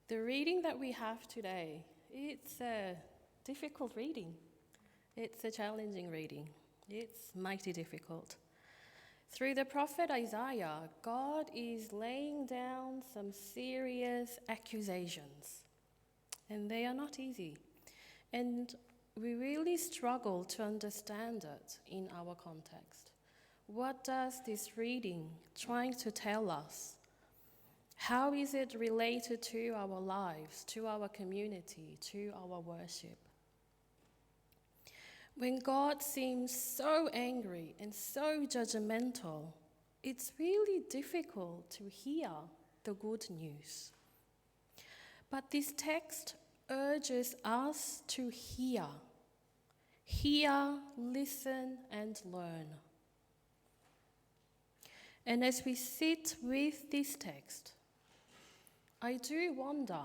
The reading that we have today, it's a difficult reading. It's a challenging reading. It's mighty difficult. Through the prophet Isaiah, God is laying down some serious accusations, and they are not easy. And we really struggle to understand it in our context. What does this reading trying to tell us? How is it related to our lives, to our community, to our worship? When God seems so angry and so judgmental, it's really difficult to hear the good news. But this text urges us to hear, listen, and learn. And as we sit with this text, I do wonder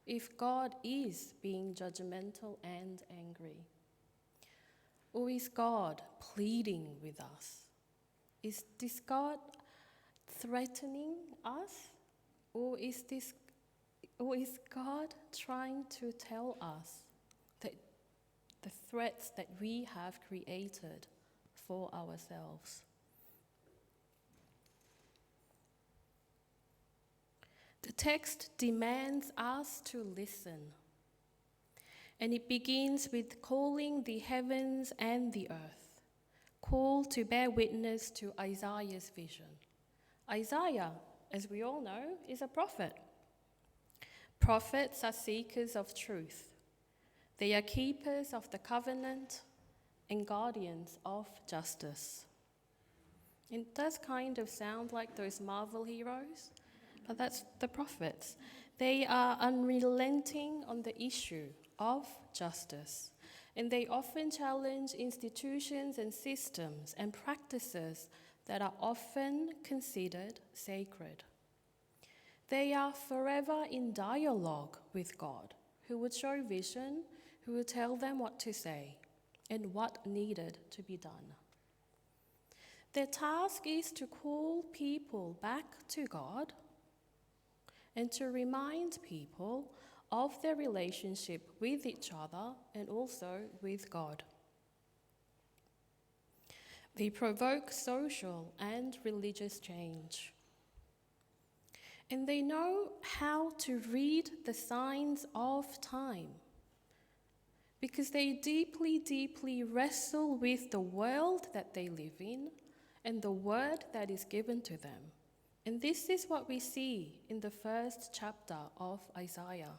if God is being judgmental and angry. Or is God pleading with us? Is this God threatening us? Or is God trying to tell us that the threats that we have created for ourselves? The text demands us to listen. And it begins with calling the heavens and the earth, call to bear witness to Isaiah's vision. Isaiah, as we all know, is a prophet. Prophets are seekers of truth. They are keepers of the covenant and guardians of justice. It does kind of sound like those Marvel heroes, but that's the prophets. They are unrelenting on the issue of justice, and they often challenge institutions and systems and practices that are often considered sacred. They are forever in dialogue with God, who would show vision, who would tell them what to say and what needed to be done. Their task is to call people back to God and to remind people of their relationship with each other and also with God. They provoke social and religious change. And they know how to read the signs of time because they deeply, deeply wrestle with the world that they live in and the word that is given to them. And this is what we see in the first chapter of Isaiah.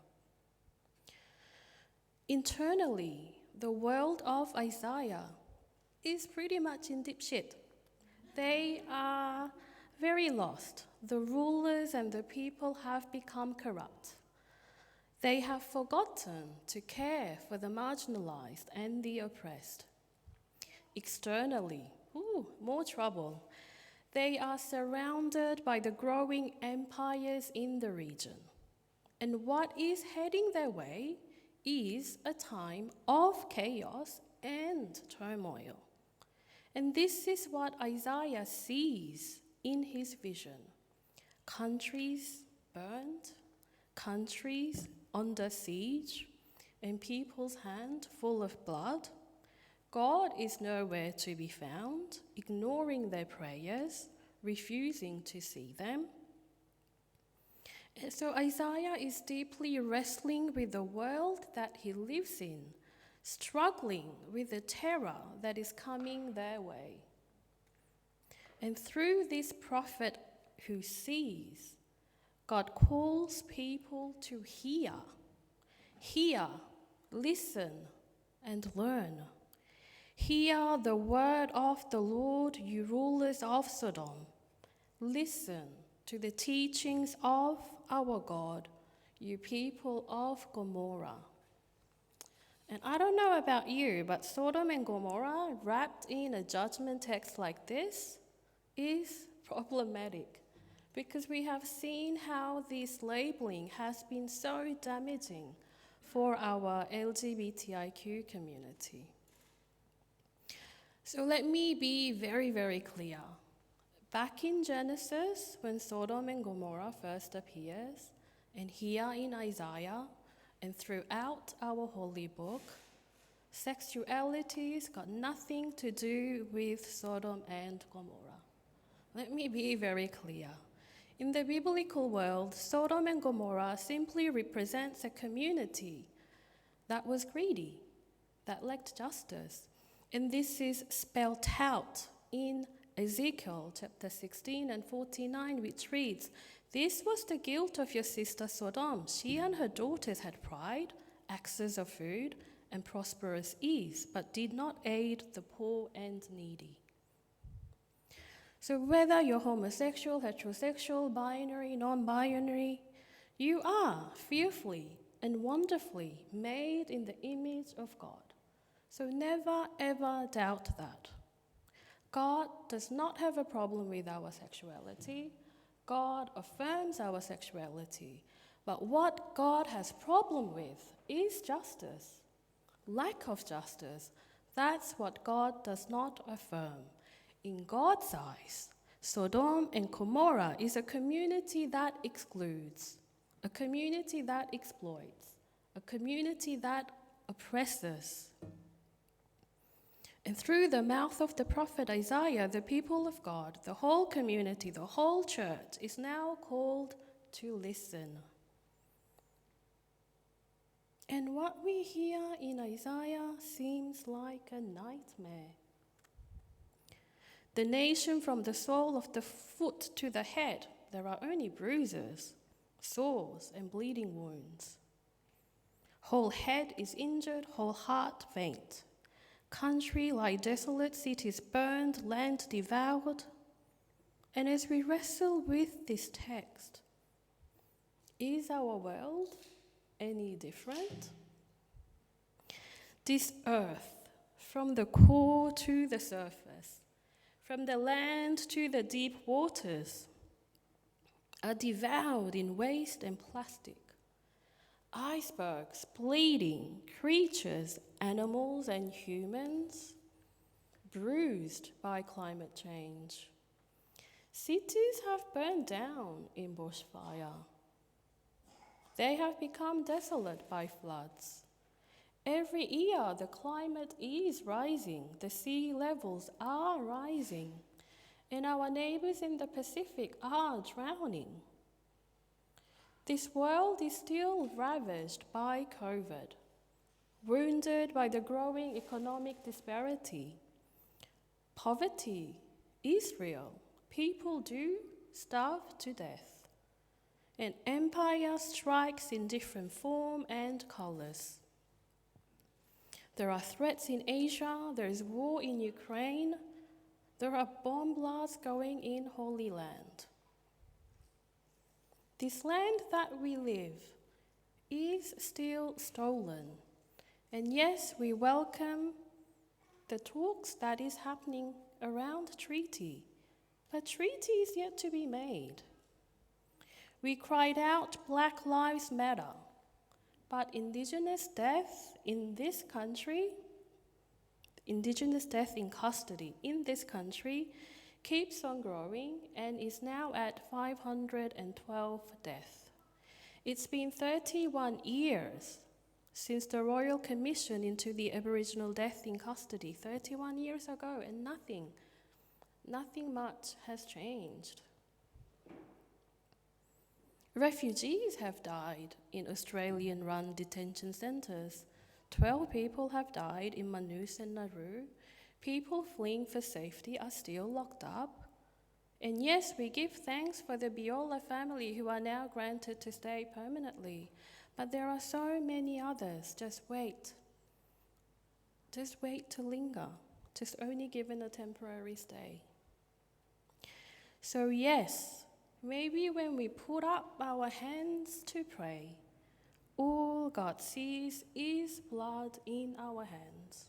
Internally, the world of Isaiah is pretty much in deep shit. They are very lost. The rulers and the people have become corrupt. They have forgotten to care for the marginalized and the oppressed. Externally, more trouble. They are surrounded by the growing empires in the region. And what is heading their way is a time of chaos and turmoil. And this is what Isaiah sees in his vision. Countries burned, countries under siege, and people's hand full of blood. God is nowhere to be found, ignoring their prayers, refusing to see them. And so Isaiah is deeply wrestling with the world that he lives in, struggling with the terror that is coming their way. And through this prophet who sees, God calls people to hear, listen, and learn. Hear the word of the Lord, you rulers of Sodom. Listen to the teachings of our God, you people of Gomorrah. And I don't know about you, but Sodom and Gomorrah wrapped in a judgment text like this is problematic because we have seen how this labeling has been so damaging for our LGBTIQ community. So let me be very, very clear. Back in Genesis, when Sodom and Gomorrah first appears, And here in Isaiah and throughout our holy book, sexuality's got nothing to do with Sodom and Gomorrah. Let me be very clear. In the biblical world, Sodom and Gomorrah simply represents a community that was greedy, that lacked justice. And this is spelled out in Ezekiel chapter 16 and 49, which reads, "This was the guilt of your sister Sodom. She and her daughters had pride, access of food, and prosperous ease, but did not aid the poor and needy." So whether you're homosexual, heterosexual, binary, non-binary, you are fearfully and wonderfully made in the image of God. So never ever doubt that. God does not have a problem with our sexuality. God affirms our sexuality. But what God has problem with is justice. Lack of justice. That's what God does not affirm. In God's eyes, Sodom and Gomorrah is a community that excludes, a community that exploits, a community that oppresses. And through the mouth of the prophet Isaiah, the people of God, the whole community, the whole church is now called to listen. And what we hear in Isaiah seems like a nightmare. The nation, from the sole of the foot to the head, there are only bruises, sores, and bleeding wounds. Whole head is injured, whole heart faint. Country lie desolate, cities burned, land devoured. And as we wrestle with this text, is our world any different? This earth, from the core to the surface, from the land to the deep waters, are devoured in waste and plastic. Icebergs, bleeding, creatures, animals and humans, bruised by climate change. Cities have burned down in bushfire. They have become desolate by floods. Every year, the climate is rising, the sea levels are rising, and our neighbors in the Pacific are drowning. This world is still ravaged by COVID, wounded by the growing economic disparity. Poverty is real. People do starve to death. And empire strikes in different form and colors. There are threats in Asia, there is war in Ukraine, there are bomb blasts going in Holy Land. This land that we live is still stolen. And yes, we welcome the talks that is happening around treaty, but treaty is yet to be made. We cried out, Black Lives Matter. But Indigenous death in this country, Indigenous death in custody in this country keeps on growing and is now at 512 deaths. It's been 31 years since the Royal Commission into the Aboriginal death in custody, 31 years ago, and nothing much has changed. Refugees have died in Australian-run detention centres. 12 people have died in Manus and Nauru. People fleeing for safety are still locked up. And yes, we give thanks for the Biola family who are now granted to stay permanently. But there are so many others. Just wait. Just wait to linger. Just only given a temporary stay. So yes, maybe when we put up our hands to pray, all God sees is blood in our hands.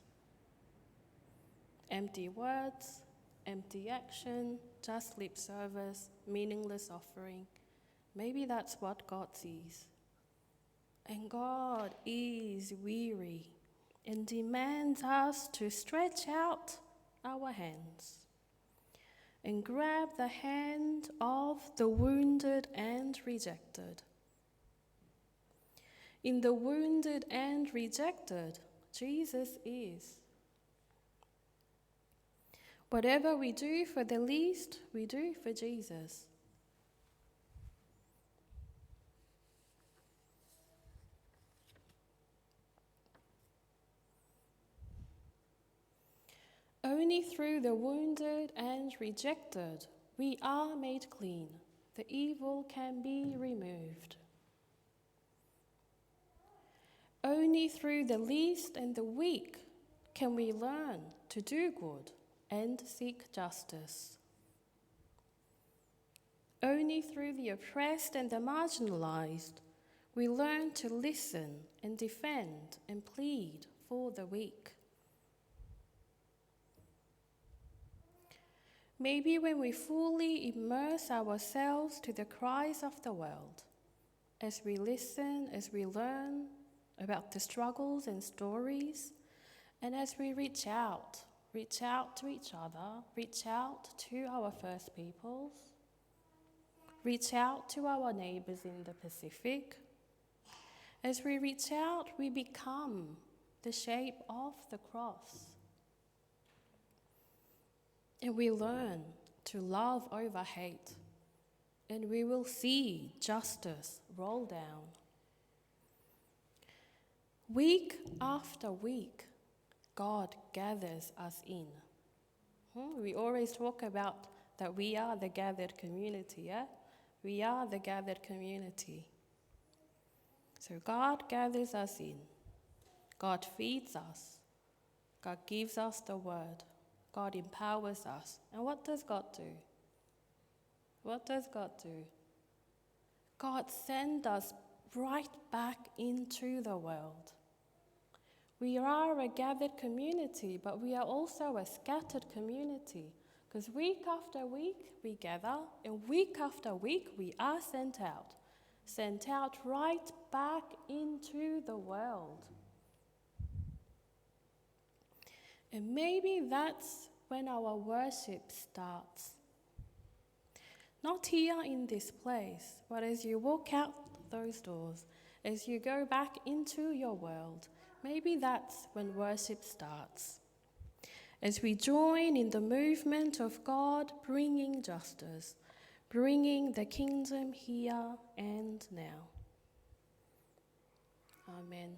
Empty words, empty action, just lip service, meaningless offering. Maybe that's what God sees. And God is weary and demands us to stretch out our hands and grab the hand of the wounded and rejected, In the wounded and rejected, Jesus is. Whatever we do for the least, we do for Jesus. Only through the wounded and rejected we are made clean. The evil can be removed. Only through the least and the weak can we learn to do good and seek justice. Only through the oppressed and the marginalized we learn to listen and defend and plead for the weak. Maybe when we fully immerse ourselves to the cries of the world, as we listen, as we learn about the struggles and stories, and as we reach out to each other, reach out to our First Peoples, reach out to our neighbours in the Pacific. As we reach out, we become the shape of the cross. And we learn to love over hate, and we will see justice roll down. Week after week, God gathers us in. We always talk about that we are the gathered community, yeah? We are the gathered community. So God gathers us in. God feeds us. God gives us the word. God empowers us. And what does God do? What does God do? God sends us right back into the world. We are a gathered community, but we are also a scattered community. Because week after week we gather, and week after week we are sent out right back into the world. And maybe that's when our worship starts. Not here in this place, but as you walk out those doors, as you go back into your world, maybe that's when worship starts. As we join in the movement of God bringing justice, bringing the kingdom here and now. Amen.